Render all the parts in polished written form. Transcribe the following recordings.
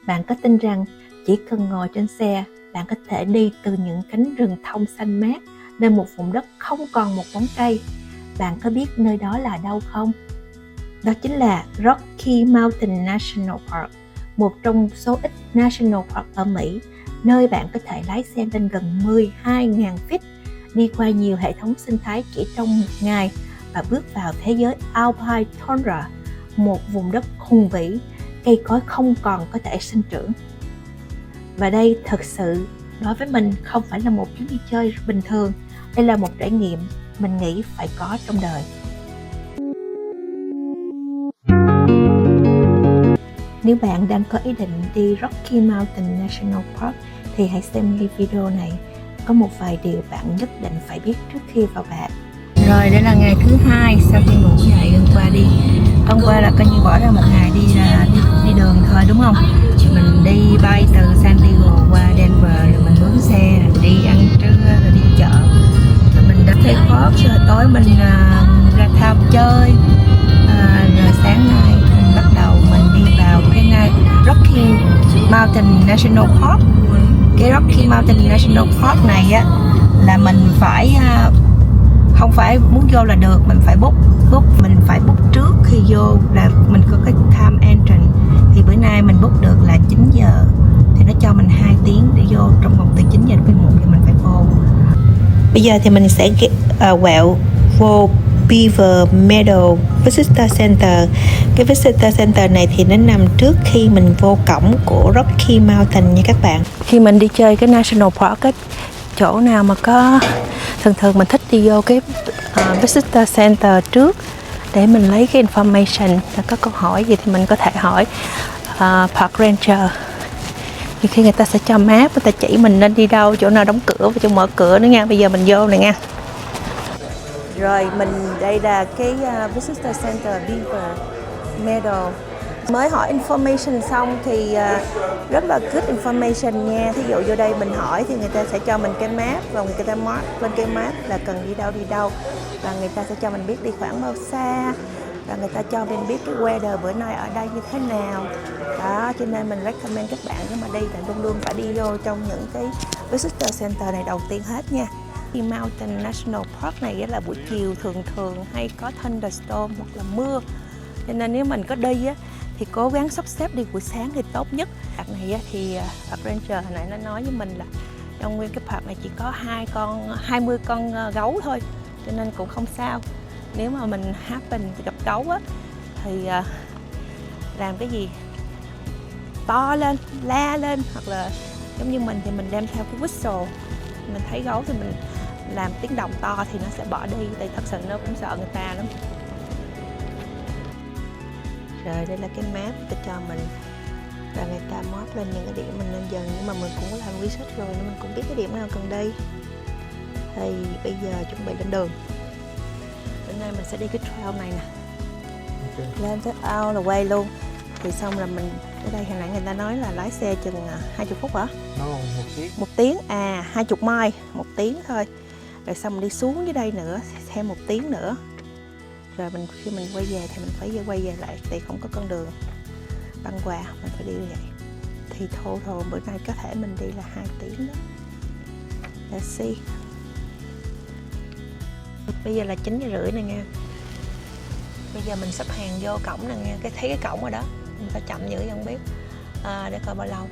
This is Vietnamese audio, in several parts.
Bạn có tin rằng chỉ cần ngồi trên xe, bạn có thể đi từ những cánh rừng thông xanh mát lên một vùng đất không còn một bóng cây. Bạn có biết nơi đó là đâu không? Đó chính là Rocky Mountain National Park, một trong số ít National Park ở Mỹ, nơi bạn có thể lái xe lên gần 12.000 feet, đi qua nhiều hệ thống sinh thái chỉ trong một ngày và bước vào thế giới Alpine Tundra, một vùng đất hùng vĩ, cây cối không còn có thể sinh trưởng. Và đây thật sự đối với mình không phải là một chuyến đi chơi bình thường, đây là một trải nghiệm mình nghĩ phải có trong đời. Nếu bạn đang có ý định đi Rocky Mountain National Park thì hãy xem video này. Có một vài điều bạn nhất định phải biết trước khi vào bạc. Rồi, đây là ngày thứ 2 sau khi ngủ dậy hôm qua là coi như bỏ ra một ngày đi đường thôi, đúng không? Mình đi bay từ San Diego qua Denver, rồi mình mướn xe, rồi đi ăn trưa, rồi đi chợ, rồi mình đã thấy khó, rồi tối mình ra thăm chơi, rồi sáng nay mình bắt đầu mình đi vào cái ngay Rocky Mountain National Park. Cái Rocky Mountain National Park này á là mình phải không phải muốn vô là được, mình phải book mình phải book trước khi vô, là mình có cái time entrance. Thì bữa nay mình book được là 9 giờ thì nó cho mình 2 tiếng để vô, trong vòng từ 9 giờ đến 11 giờ mình phải vô. Bây giờ thì mình sẽ quẹo vô Beaver Meadow Visitor Center. Cái Visitor Center này thì nó nằm trước khi mình vô cổng của Rocky Mountain nha các bạn. Khi mình đi chơi cái National Park á, chỗ nào mà có thường mình thích đi vô cái Visitor Center trước để mình lấy cái information, có câu hỏi gì thì mình có thể hỏi Park Ranger. Thì khi người ta sẽ cho map, người ta chỉ mình nên đi đâu, chỗ nào đóng cửa và chỗ mở cửa nữa nha. Bây giờ mình vô này nha. Rồi, đây là cái Visitor Center Beaver Meadow. Mới hỏi information xong thì rất là good information nha. Thí dụ vô đây mình hỏi thì người ta sẽ cho mình cái map, và người ta mark lên cái map là cần đi đâu, và người ta sẽ cho mình biết đi khoảng bao xa, và người ta cho mình biết cái weather bữa nay ở đây như thế nào đó. Cho nên mình recommend các bạn nếu mà đi thì luôn luôn phải đi vô trong những cái Visitor Center này đầu tiên hết nha. Mountain National Park này là buổi chiều thường hay có thunderstorm hoặc là mưa, cho nên nếu mình có đi á thì cố gắng sắp xếp đi buổi sáng thì tốt nhất. Park này á, thì Park Ranger hồi nãy nó nói với mình là trong nguyên cái park này chỉ có 20 con gấu thôi, cho nên cũng không sao. Nếu mà mình happen gặp gấu á thì làm cái gì to lên, la lên, hoặc là giống như mình thì mình đem theo cái whistle. Mình thấy gấu thì mình làm tiếng động to thì nó sẽ bỏ đi, tại thật sự nó cũng sợ người ta lắm. Rồi, đây là cái map để cho mình, và người ta mark lên những cái điểm mình nên dừng, nhưng mà mình cũng có làm research rồi nên mình cũng biết cái điểm nào cần đi. Thì bây giờ chuẩn bị lên đường. Bữa nay mình sẽ đi cái trail này nè, lên tới out là quay luôn. Thì xong là mình ở đây, hồi nãy người ta nói là lái xe chừng 20 phút hả? Một tiếng, 20 mile, 1 tiếng thôi. Rồi xong mình đi xuống dưới đây nữa thêm 1 tiếng nữa. Rồi khi mình quay về thì mình phải quay về lại, thì không có con đường băng qua, mình phải đi như vậy. Thì total bữa nay có thể mình đi là 2 tiếng đó. Let's see. Bây giờ là 9 giờ rưỡi này nha. Bây giờ mình sắp hàng vô cổng nè nha. Thấy cái cổng rồi đó. Mình phải chậm dữ không biết. Để coi bao lâu.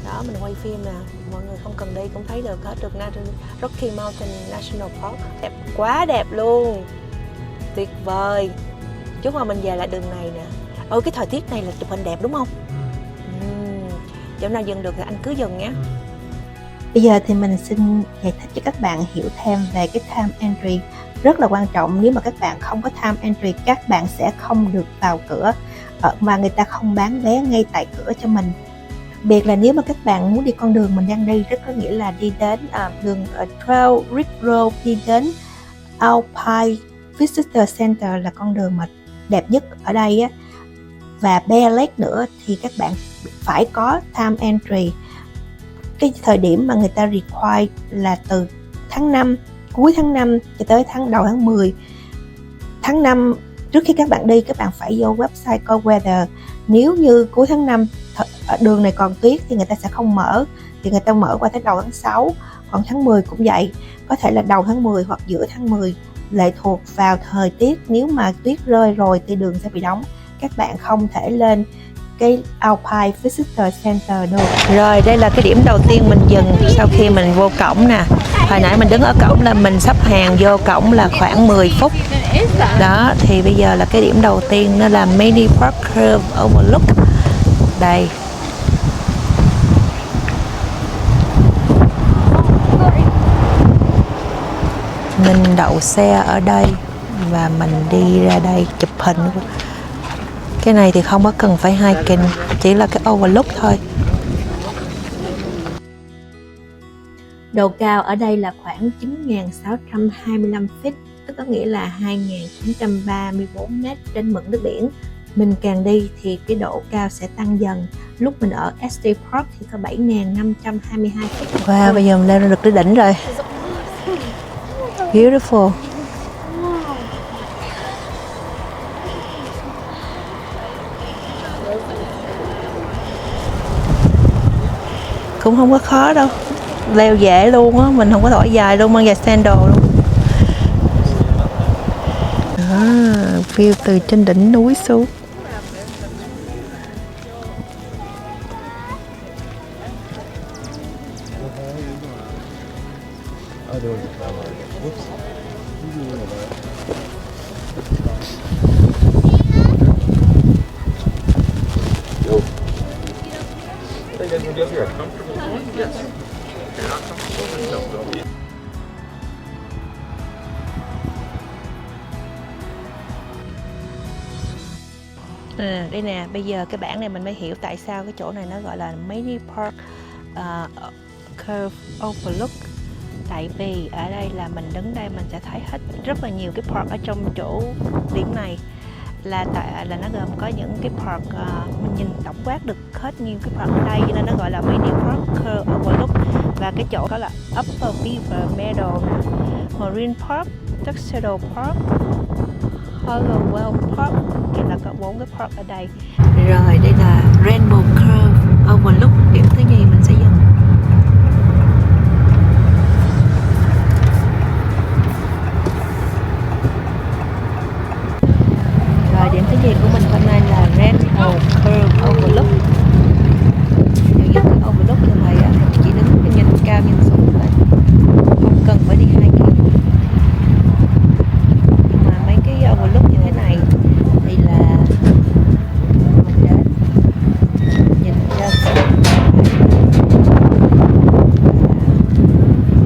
Đó, mình quay phim nè, mọi người không cần đi cũng thấy được hết được Rocky Mountain National Park. Đẹp, quá đẹp luôn, tuyệt vời. Chút mà mình về lại đường này nè. Cái thời tiết này là chụp hình đẹp đúng không? Chỗ nào dừng được thì anh cứ dừng nhé. Bây giờ thì mình xin giải thích cho các bạn hiểu thêm về cái time entry. Rất là quan trọng, nếu mà các bạn không có time entry, các bạn sẽ không được vào cửa, mà người ta không bán vé ngay tại cửa cho mình. Biệt là nếu mà các bạn muốn đi con đường mình đang đi, rất có nghĩa là đi đến đường Trail Ridge Road, đi đến Alpine Visitor Center là con đường mà đẹp nhất ở đây á, và Bear Lake nữa, thì các bạn phải có time entry. Cái thời điểm mà người ta require là từ tháng 5, cuối tháng 5 cho tới đầu tháng 10. tháng 5 trước khi các bạn đi, các bạn phải vô website coi weather. Nếu như cuối tháng 5 đường này còn tuyết thì người ta sẽ không mở, thì người ta mở qua tới đầu tháng 6. Còn tháng 10 cũng vậy, có thể là đầu tháng 10 hoặc giữa tháng 10, lệ thuộc vào thời tiết. Nếu mà tuyết rơi rồi thì đường sẽ bị đóng, các bạn không thể lên cái Alpine Visitor Center được. Rồi đây là cái điểm đầu tiên mình dừng sau khi mình vô cổng nè. Hồi nãy mình đứng ở cổng là mình sắp hàng vô cổng là khoảng 10 phút. Đó, thì bây giờ là cái điểm đầu tiên, nó là Mini Park Curve Overlook. Đây. Mình đậu xe ở đây và mình đi ra đây chụp hình. Cái này thì không có cần phải hiking, chỉ là cái overlook thôi. Độ cao ở đây là khoảng 9.625 feet, tức có nghĩa là 2.934 mét trên mực nước biển. Mình càng đi thì cái độ cao sẽ tăng dần. Lúc mình ở Estes Park thì có 7.522 feet. Wow, bây giờ mình leo được tới đỉnh rồi. Beautiful. Cũng không có khó đâu, leo dễ luôn á, mình không có thổi dài luôn, mang giày sandal luôn. View từ trên đỉnh núi xuống. Đây nè, bây giờ cái bảng này mình mới hiểu tại sao cái chỗ này nó gọi là Mini Park Curve Overlook. Tại vì ở đây là mình đứng đây mình sẽ thấy hết rất là nhiều cái park ở trong chỗ điểm này, là nó gồm có những cái park mình nhìn tổng quát được hết nhiều cái park ở đây, cho nên nó gọi là Mini Park Curve Overlook. Và cái chỗ đó là Upper Beaver Meadow, Marine Park, Tuxedo Park, Hollowell Park, thì là có 4 cái park ở đây. Rồi đây là Rainbow Curve Overlook, điểm thứ nhì mình sẽ dừng. Rồi điểm thứ nhì của mình hôm nay là Rainbow Curve Overlook. Những cái overlook như vậy á, chỉ đứng nhìn cao nhìn xuống thôi, không cần phải đi hiking. Mà mấy cái overlook như thế này thì là mình đến nhìn ra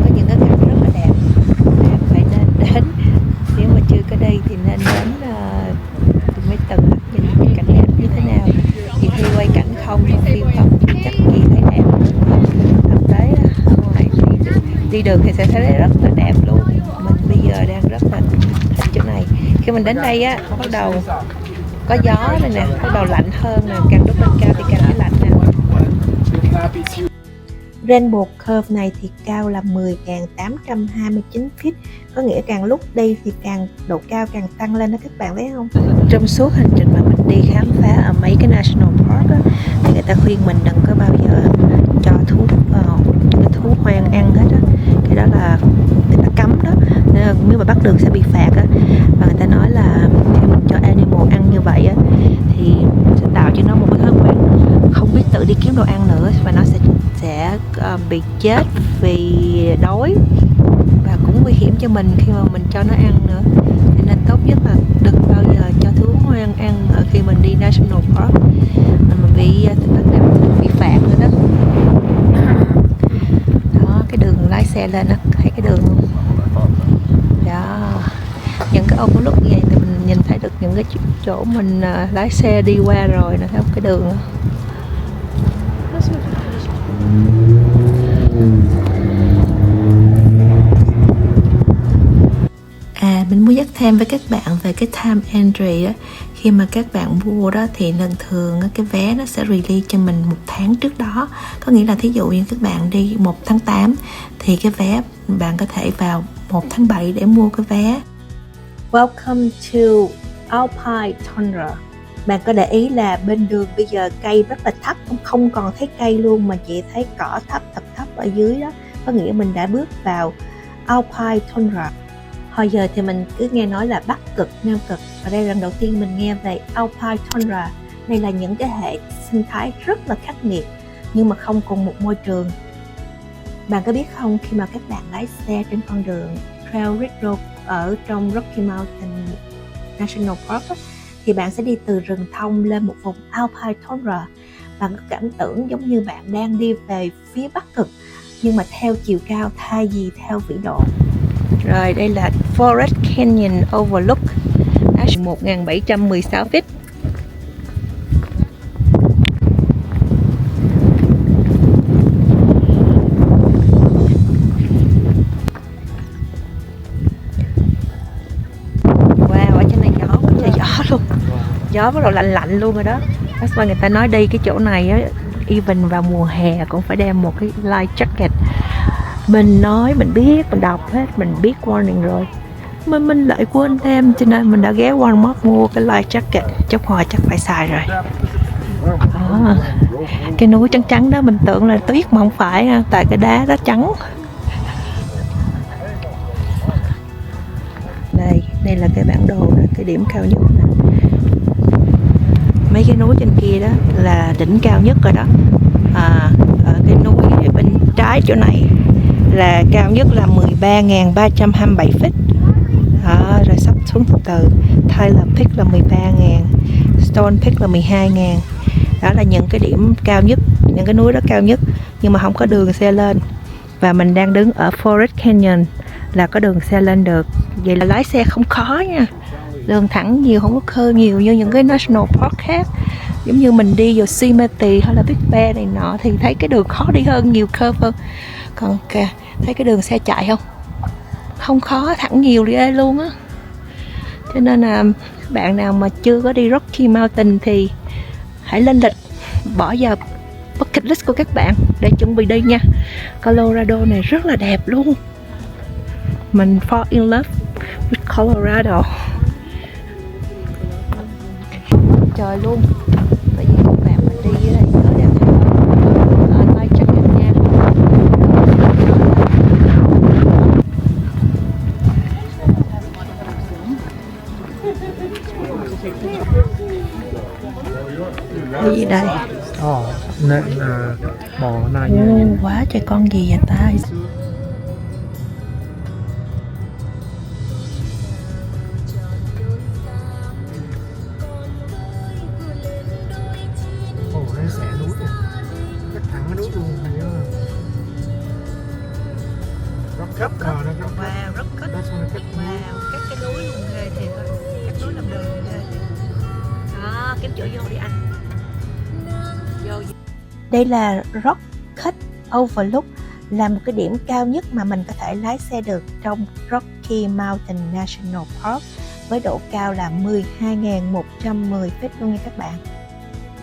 có những cái cảnh rất là đẹp, phải nên đến. Nếu mà chưa có đây thì nên đến mới từng nhìn cái cảnh đẹp như thế nào. Vì khi quay cảnh không, phim không chắc gì thấy đẹp. Thực tế ở ngoài đi đường thì sẽ thấy rất là đẹp luôn. Mình bây giờ đang rất là thích chỗ này. Khi mình đến đây á, bắt đầu có gió đây nè, bắt đầu lạnh hơn nè, càng lúc lên cao thì càng thấy lạnh nè. Rainbow Curve này thì cao là 10.829 feet, có nghĩa càng lúc đi thì càng độ cao càng tăng lên đó, các bạn thấy không? Trong suốt hành trình mà mình đi khám phá ở mấy cái National Park á, thì người ta khuyên mình đừng có bao giờ cho thú vào cái thú hoang ăn hết á, cái đó là người ta cấm đó. Nếu mà bắt được sẽ bị phạt á. Và người ta nói là khi mình cho animal ăn như vậy á thì sẽ tạo cho nó một cái thói quen không biết tự đi kiếm đồ ăn nữa, và nó sẽ bị chết vì đói, và cũng nguy hiểm cho mình khi mà mình cho nó ăn nữa. Cho nên tốt nhất là đừng bao giờ cho thú hoang ăn ở khi mình đi National Park, mình bị phạt nữa đó. Đó, cái đường lái xe lên đó, thấy cái đường không? Đó, những cái overlook như vậy thì mình nhìn thấy được những cái chỗ mình lái xe đi qua rồi nè, thấy không? Cái đường đó. Mình muốn nhắc thêm với các bạn về cái time entry á. Khi mà các bạn mua đó thì thường cái vé nó sẽ release cho mình 1 tháng trước đó. Có nghĩa là thí dụ như các bạn đi 1 tháng 8 thì cái vé bạn có thể vào 1 tháng 7 để mua cái vé. Welcome to Alpine Tundra. Bạn có để ý là bên đường bây giờ cây rất là thấp, không còn thấy cây luôn mà chỉ thấy cỏ thấp thật thấp ở dưới đó. Có nghĩa mình đã bước vào Alpine Tundra. Hồi giờ thì mình cứ nghe nói là Bắc Cực, Nam Cực. Và đây là lần đầu tiên mình nghe về Alpine Tundra. Đây là những cái hệ sinh thái rất là khắc nghiệt nhưng mà không cùng một môi trường. Bạn có biết không, khi mà các bạn lái xe trên con đường Trail Ridge Road ở trong Rocky Mountain National Park thì bạn sẽ đi từ rừng thông lên một vùng Alpine Tundra. Bạn có cảm tưởng giống như bạn đang đi về phía Bắc Cực nhưng mà theo chiều cao thay vì theo vĩ độ. Rồi đây là Forest Canyon Overlook, 1716 feet. Wow, ở trên này gió quá trời gió luôn. Gió bắt đầu lạnh lạnh luôn rồi đó. That's why người ta nói đi cái chỗ này á, even vào mùa hè cũng phải đem một cái light jacket. Mình nói, mình biết, mình đọc hết, mình biết warning rồi mà mình lại quên đem, cho nên mình đã ghé Walmart mua cái light jacket. Chút hồi chắc phải xài rồi. Cái núi trắng trắng đó mình tưởng là tuyết mà không phải, tại cái đá đó trắng. Đây là cái bản đồ, cái điểm cao nhất nè. Mấy cái núi trên kia đó là đỉnh cao nhất rồi đó. Ở cái núi bên trái chỗ này là cao nhất là 13.327 feet. Rồi sắp xuống từ từ. Tyler Peak là 13.000, Stone Peak là 12.000. Đó là những cái điểm cao nhất, những cái núi đó cao nhất nhưng mà không có đường xe lên. Và mình đang đứng ở Forest Canyon là có đường xe lên được. Vậy là lái xe không khó nha. Đường thẳng nhiều, không có curve nhiều như những cái National Park khác. Giống như mình đi vào Yosemite hay là Big Bear này nọ thì thấy cái đường khó đi hơn, nhiều curve hơn. Còn thấy cái đường xe chạy không? Không khó, thẳng nhiều đi đây luôn á. Cho nên là bạn nào mà chưa có đi Rocky Mountain thì hãy lên lịch, bỏ vào bucket list của các bạn để chuẩn bị đi nha. Colorado này rất là đẹp luôn. Mình fall in love with Colorado. Trời luôn. Bởi vì các bạn mình đi ở đây nhớ đeo theo light jacket nha. Cái gì đây? Bò này nha. Quá trời con gì vậy ta? Nó xẻ núi này, cắt thẳng cái núi luôn này đó. Rất cấp đó, rất cấp. Wow, rất thích. Wow, các cái núi luôn ghê thiệt á. Các núi làm đường ghê thiệt. Đó, kiếm chỗ vô đi anh. Vô. Đây là Rock Cut Overlook, là một cái điểm cao nhất mà mình có thể lái xe được trong Rocky Mountain National Park với độ cao là 12.110 feet luôn nha các bạn.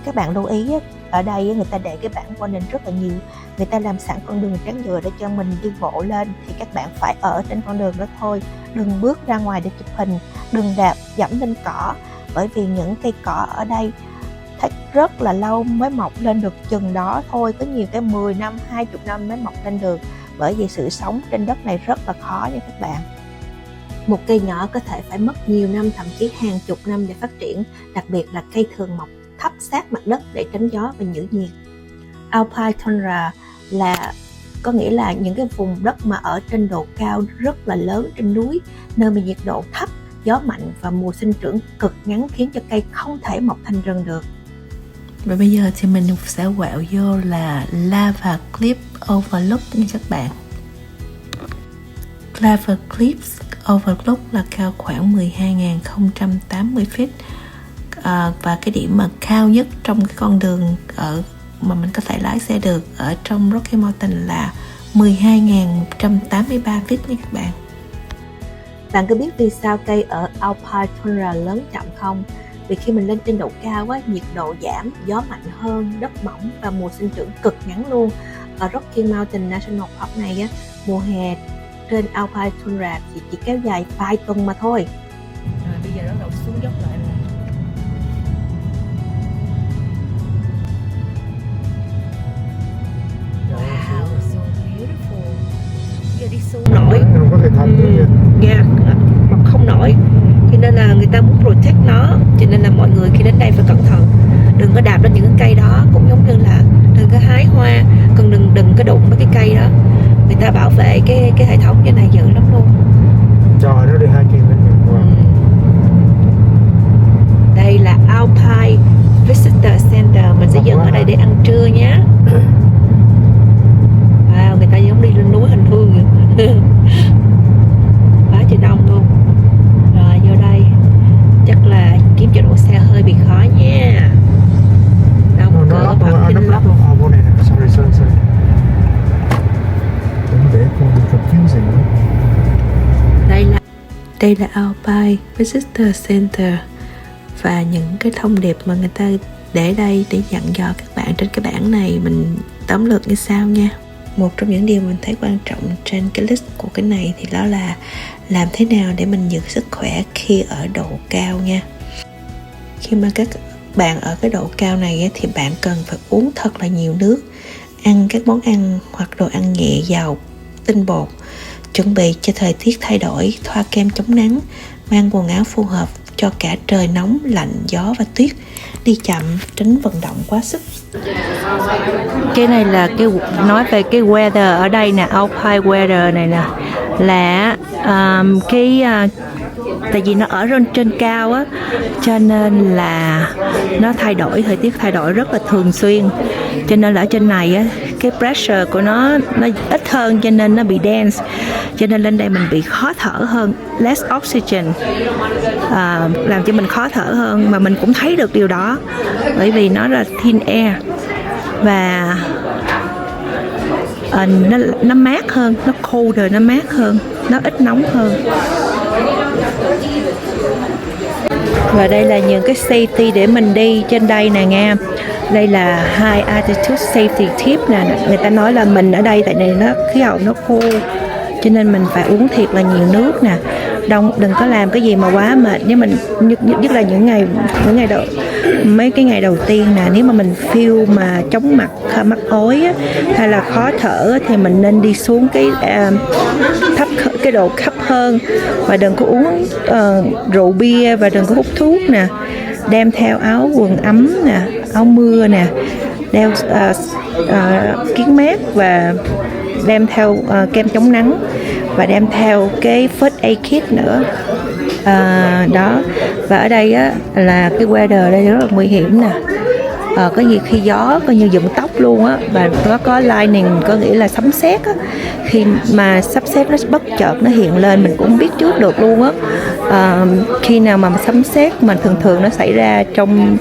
Các bạn lưu ý ở đây người ta để cái bảng warning rất là nhiều. Người ta làm sẵn con đường trắng nhựa để cho mình đi bộ lên thì các bạn phải ở trên con đường đó thôi. Đừng bước ra ngoài để chụp hình, đừng đạp dẫm lên cỏ, bởi vì những cây cỏ ở đây rất là lâu mới mọc lên được chừng đó thôi. Có nhiều cái 10 năm, 20 năm mới mọc lên được. Bởi vì sự sống trên đất này rất là khó nha các bạn. Một cây nhỏ có thể phải mất nhiều năm, thậm chí hàng chục năm để phát triển. Đặc biệt là cây thường mọc thấp sát mặt đất để tránh gió và giữ nhiệt. Alpine Tundra là có nghĩa là những cái vùng đất mà ở trên độ cao rất là lớn trên núi, nơi mà nhiệt độ thấp, gió mạnh và mùa sinh trưởng cực ngắn khiến cho cây không thể mọc thành rừng được. Và bây giờ thì mình sẽ quẹo vô là Lava Cliff Overlook nha các bạn. Lava Cliff Overlook là cao khoảng 12.080 feet. Và cái điểm mà cao nhất trong cái con đường mà mình có thể lái xe được ở trong Rocky Mountain là 12.183 feet nha các bạn. Bạn có biết vì sao cây ở Alpine Tundra lớn chậm không? Vì khi mình lên trên độ cao á, nhiệt độ giảm, gió mạnh hơn, đất mỏng và mùa sinh trưởng cực ngắn luôn. Ở Rocky Mountain National Park này á, mùa hè trên Alpine Tundra thì chỉ kéo dài vài tuần mà thôi. nên là người ta muốn protect nó, cho nên là mọi người khi đến đây phải cẩn thận, đừng có đạp lên những cái cây đó, cũng giống như là đừng có hái hoa, còn đừng có đụng mấy cái cây đó. Người ta bảo vệ cái hệ thống cái này dữ lắm luôn. Trời, nó đi 2 km. Đây là Alpine Visitor Center, mình sẽ dừng ở đây để ăn trưa nhé. Wow, người ta giống đi lên núi hành hương vậy. Quá trời đông luôn. Rồi vô đây, chắc là kiếm chỗ đỗ xe hơi bị khó nha. Đông cỡ bắp kinh lắm. Vô này nè, sorry. Đừng để con confusing. Đây là Alpine Visitor Center, và những cái thông điệp mà người ta để đây để dặn dò các bạn trên cái bảng này mình tóm lược như sau nha. Một trong những điều mình thấy quan trọng trên cái list của cái này thì đó là làm thế nào để mình giữ sức khỏe khi ở độ cao nha. Khi mà các bạn ở cái độ cao này thì bạn cần phải uống thật là nhiều nước, ăn các món ăn hoặc đồ ăn nhẹ giàu tinh bột, chuẩn bị cho thời tiết thay đổi, thoa kem chống nắng, mang quần áo phù hợp cho cả trời nóng, lạnh, gió và tuyết, đi chậm, tránh vận động quá sức. Cái này là nói về cái weather ở đây nè, Alpine weather này nè, là tại vì nó ở trên cao á, cho nên là nó thay đổi, thời tiết thay đổi rất là thường xuyên, cho nên là ở trên này á, cái pressure của nó ít hơn, cho nên nó bị dense, cho nên lên đây mình bị khó thở hơn, less oxygen, làm cho mình khó thở hơn, mà mình cũng thấy được điều đó bởi vì nó là thin air và nó mát hơn, nó colder, nó mát hơn, nó ít nóng hơn. Và đây là những cái safety để mình đi trên đây nè nha. Đây là high altitude safety tip nè. Người ta nói là mình ở đây tại này nó khí hậu nó khô, cho nên mình phải uống thiệt là nhiều nước nè. Đừng có làm cái gì mà quá mệt. Nếu mình nhất là những ngày đầu, mấy cái ngày đầu tiên nè, nếu mà mình feel mà chóng mặt, mắc ói á, hay là khó thở thì mình nên đi xuống cái độ thấp hơn, và đừng có uống rượu bia, và đừng có hút thuốc nè. Đem theo áo quần ấm nè, áo mưa nè, đeo kiếng mát, và đem theo kem chống nắng, và đem theo cái first aid kit nữa. Đó. Và ở đây á, là cái weather đây rất là nguy hiểm nè. Có gì khi gió coi như dựng tóc luôn á, và nó có lightning, có nghĩa là sấm sét á. Khi mà sấm sét nó bất chợt nó hiện lên, mình cũng không biết trước được luôn á. Khi nào mà sấm sét mà thường nó xảy ra trong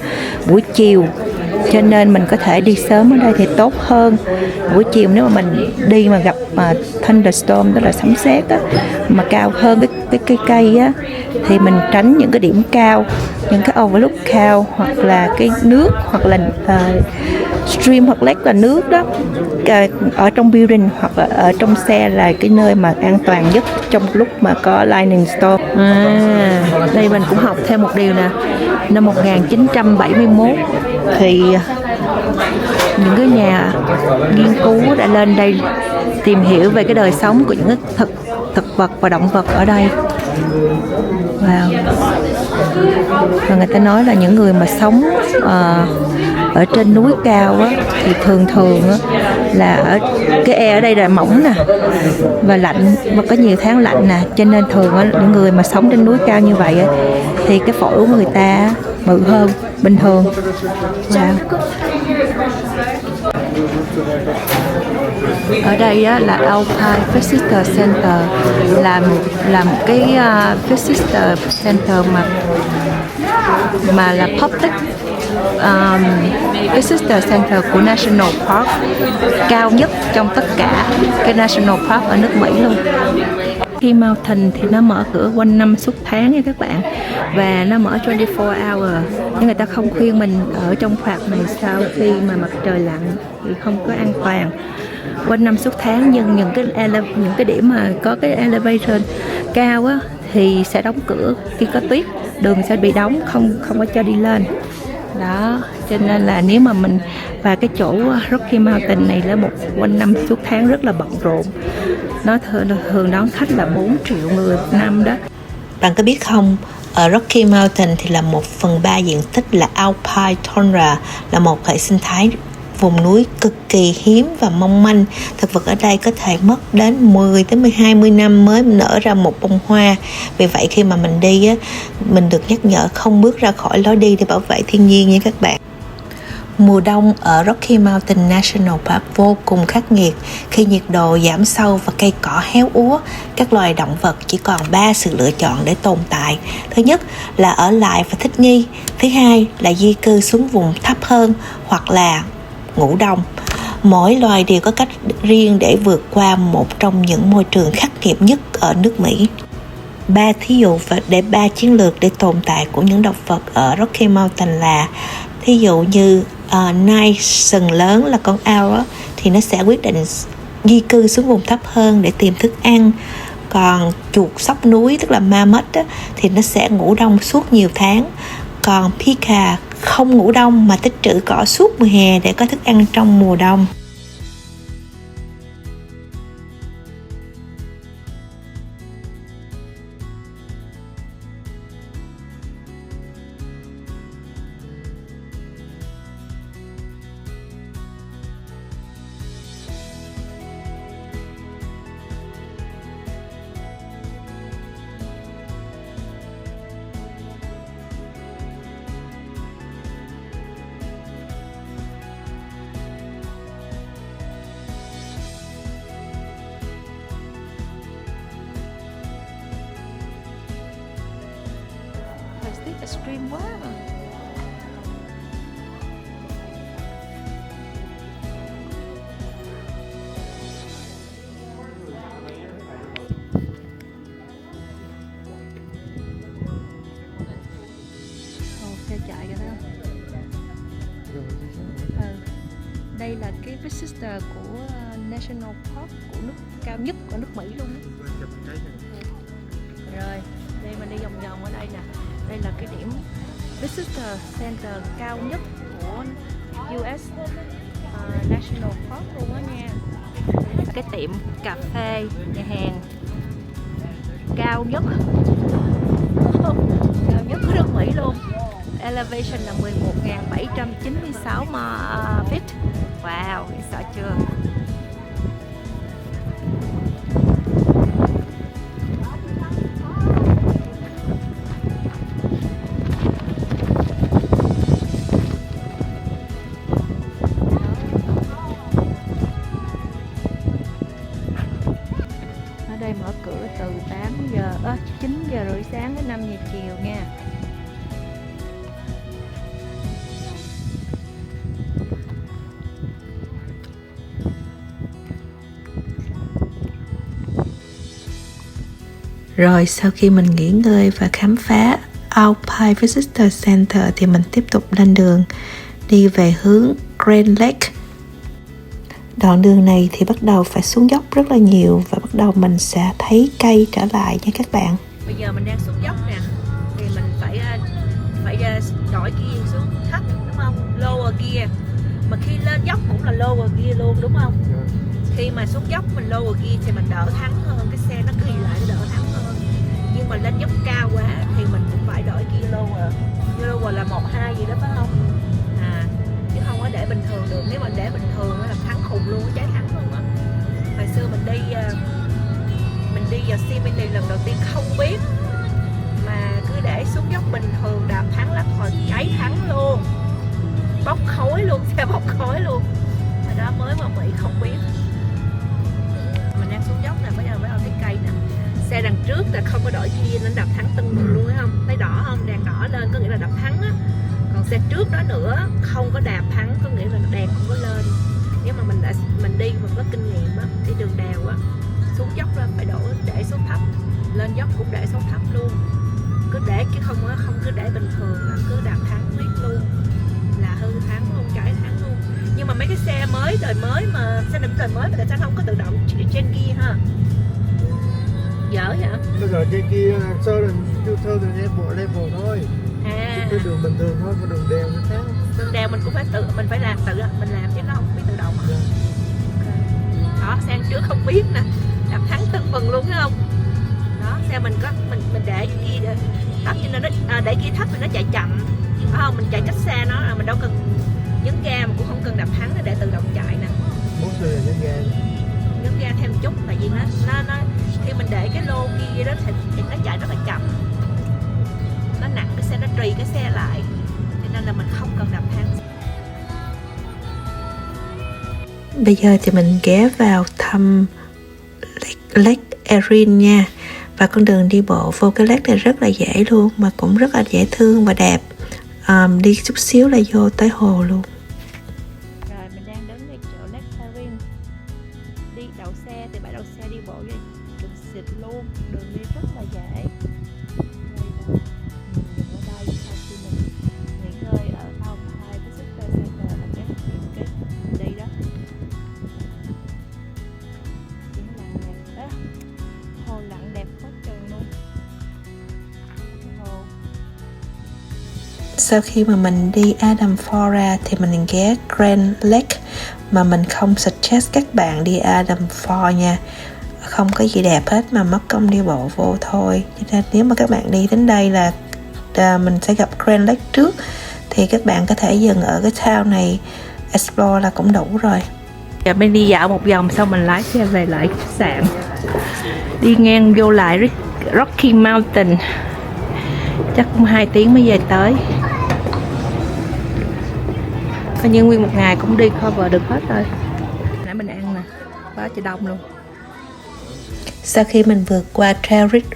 buổi chiều, cho nên mình có thể đi sớm ở đây thì tốt hơn. Buổi chiều nếu mà mình đi mà gặp thunderstorm, đó là sấm sét á, mà cao hơn cái cây á, thì mình tránh những cái điểm cao, những cái overlook cao, hoặc là cái nước, hoặc là stream hoặc lake là nước đó. Ở trong building hoặc là ở trong xe là cái nơi mà an toàn nhất trong lúc mà có lightning storm. Đây mình cũng học thêm một điều nè. Năm 1971 thì những cái nhà nghiên cứu đã lên đây tìm hiểu về cái đời sống của những cái thực vật và động vật ở đây. Wow. Và người ta nói là những người mà sống ở trên núi cao á, thì thường á, là ở cái air ở đây là mỏng nè và lạnh, và có nhiều tháng lạnh nè, cho nên thường á, những người mà sống trên núi cao như vậy á, thì cái phổi của người ta bự hơn bình thường. Wow. Ở đây á, là Alpine Visitor Center, là một cái Visitor Center mà là public Visitor Center của National Park, cao nhất trong tất cả cái National Park ở nước Mỹ luôn. Khi Mountain thì nó mở cửa quanh năm suốt tháng nha các bạn, và nó mở 24 hour, nhưng người ta không khuyên mình ở trong park này sau khi mà mặt trời lặn thì không có an toàn. Quanh năm suốt tháng, nhưng những cái điểm mà có cái elevation cao á thì sẽ đóng cửa khi có tuyết, đường sẽ bị đóng, không có cho đi lên. Đó, cho nên là nếu mà mình và cái chỗ Rocky Mountain này là một quanh năm suốt tháng rất là bận rộn. Nó thường đón khách là 4 triệu người một năm đó. Bạn có biết không, Ở Rocky Mountain thì là 1/3 diện tích là Alpine Tundra, là một hệ sinh thái vùng núi cực kỳ hiếm và mong manh. Thực vật ở đây có thể mất đến 10 tới 20 năm mới nở ra một bông hoa. Vì vậy khi mà mình đi á, mình được nhắc nhở không bước ra khỏi lối đi để bảo vệ thiên nhiên nha các bạn. Mùa đông ở Rocky Mountain National Park vô cùng khắc nghiệt khi nhiệt độ giảm sâu và cây cỏ héo úa. Các loài động vật chỉ còn 3 sự lựa chọn để tồn tại. Thứ nhất là ở lại và thích nghi. Thứ hai là di cư xuống vùng thấp hơn hoặc là ngủ đông. Mỗi loài đều có cách riêng để vượt qua một trong những môi trường khắc nghiệt nhất ở nước Mỹ. 3 thí dụ để 3 chiến lược để tồn tại của những động vật ở Rocky Mountain là thí dụ như nai sừng lớn là con owl á, thì nó sẽ quyết định di cư xuống vùng thấp hơn để tìm thức ăn. Còn chuột sóc núi tức là mammoth á, thì nó sẽ ngủ đông suốt nhiều tháng. Còn pika không ngủ đông mà tích trữ cỏ suốt mùa hè để có thức ăn trong mùa đông. Thời tiết extreme quá mà. Xe chạy kìa đó. Đây là cái visitor của National Park của nước cao nhất ở nước Mỹ luôn đó. Rồi, đây mình đi vòng vòng ở đây nè. Đây là cái điểm visitor center cao nhất của US National Park luôn á nha. Cái tiệm cà phê, nhà hàng cao nhất cao nhất của nước Mỹ luôn. Elevation là 11.796 feet. Wow, sợ chưa? Ở đây mở cửa từ 9 giờ rưỡi sáng đến 5 giờ chiều nha. Rồi sau khi mình nghỉ ngơi và khám phá Alpine Visitor Center thì mình tiếp tục lên đường đi về hướng Grand Lake. Đoạn đường này thì bắt đầu phải xuống dốc rất là nhiều và bắt đầu mình sẽ thấy cây trở lại nha các bạn. Bây giờ mình đang xuống dốc nè, thì mình phải đổi gear xuống thấp đúng không? Lower gear. Mà khi lên dốc cũng là lower gear luôn đúng không? Khi mà xuống dốc mình lower gear thì mình đỡ thắng hơn, cái xe nó cứ đi lại nó đỡ thắng hơn. Nhưng mà lên dốc cao quá thì mình cũng phải đổi gear lower. Gear lower là 1-2 gì đó phải không? Chứ không có để bình thường được. Nếu mình để bình thường nó là thắng khùng luôn, cháy thắng luôn á. Hồi xưa mình đi vào Yosemite lần đầu tiên không biết, mà cứ để xuống dốc bình thường đạp thắng lắm rồi cháy thắng luôn, bốc khói luôn, xe bốc khói luôn. Hồi đó mới mà Mỹ không biết. Mình đang xuống dốc nè, bây giờ thấy cây nè. Xe đằng trước là không có đổi gear nên đạp thắng tưng bừng luôn, thấy không? Thấy đỏ không? Đèn đỏ lên có nghĩa là đạp thắng á. Còn xe trước đó nữa không có đạp thắng, có nghĩa là đèn không có lên. Nếu mà mình đi mà có kinh nghiệm á, đi đường đèo á, xuống dốc là phải để số thấp, lên dốc cũng để số thấp luôn. Cứ để chứ không cứ để bình thường là cứ đạp thắng miết luôn là hư thắng luôn, cháy thắng luôn. Nhưng mà mấy cái xe mới đời mới mà xe đời mới mà tại sao không có tự động trên kia ha? Dở vậy? Bây giờ trên kia sơ đường level thôi. Cái đường bình thường thôi, còn đường đèo nó khác. Đường đèo mình cũng phải mình phải làm mình làm chứ nó không biết tự động. Đó, xe trước không biết nè, đạp thắng tưng bừng luôn thấy không? Đó, xe mình để thấp cho nên nó để kia thấp thì nó chạy chậm. Không, mình chạy cách xa nó, mình đâu cần nhấn ga mà cũng không cần đạp thắng để tự động chạy nè. Muốn tôi là Nhấn ga thêm một chút tại vì nó khi mình để cái lô kia đó thì nó chạy rất là chậm, nó nặng cái xe, nó trì cái xe lại, cho nên là mình không cần đạp thắng. Bây giờ thì mình ghé vào thăm Lake Erin nha. Và con đường đi bộ vô cái lake này rất là dễ luôn, mà cũng rất là dễ thương và đẹp. Đi chút xíu là vô tới hồ luôn. Rồi mình đang đến ngay chỗ Lake Erin. Đi đậu xe từ bãi đậu xe đi bộ vậy đường xịt luôn, đường đi rất là dễ. Đây là mình ở đây sau khi mình nghỉ ngơi ở Alpine Visitor Center là cái đi đó. Hồ lặn đẹp quá trời luôn. Hồ. Sau khi mà mình đi Adam Falls ra thì mình ghé Grand Lake, mà mình không suggest các bạn đi Adam Falls nha, không có gì đẹp hết mà mất công đi bộ vô thôi. Cho nên nếu mà các bạn đi đến đây là mình sẽ gặp Grand Lake trước, thì các bạn có thể dừng ở cái town này explore là cũng đủ rồi. Giờ mình đi dạo một vòng xong mình lái xe về lại khách sạn. Đi ngang vô lại Rocky Mountain, chắc cũng 2 tiếng mới về tới. Coi như nguyên một ngày cũng đi cover được hết rồi. Nãy mình ăn nè, quá trời đông luôn. Sau khi mình vượt qua Trail Ridge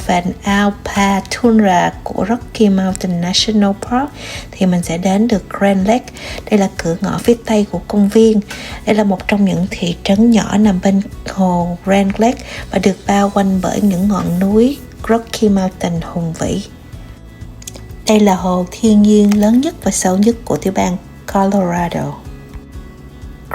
và Alpine Tundra của Rocky Mountain National Park thì mình sẽ đến được Grand Lake. Đây là cửa ngõ phía tây của công viên. Đây là một trong những thị trấn nhỏ nằm bên hồ Grand Lake và được bao quanh bởi những ngọn núi Rocky Mountain hùng vĩ. Đây là hồ thiên nhiên lớn nhất và sâu nhất của tiểu bang Colorado.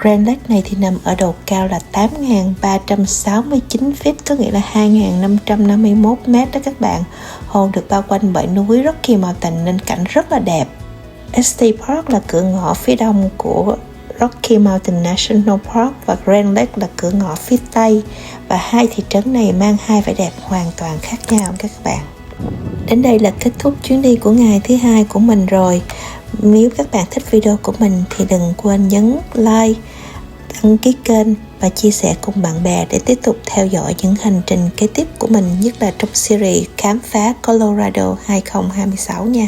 Grand Lake này thì nằm ở độ cao là 8.369 feet, có nghĩa là 2.551 mét đó các bạn. Hồ được bao quanh bởi núi Rocky Mountain nên cảnh rất là đẹp. Estes Park là cửa ngõ phía đông của Rocky Mountain National Park và Grand Lake là cửa ngõ phía tây. Và hai thị trấn này mang hai vẻ đẹp hoàn toàn khác nhau các bạn. Đến đây là kết thúc chuyến đi của ngày thứ hai của mình rồi. Nếu các bạn thích video của mình thì đừng quên nhấn like, đăng ký kênh và chia sẻ cùng bạn bè để tiếp tục theo dõi những hành trình kế tiếp của mình, nhất là trong series khám phá Colorado 2026 nha.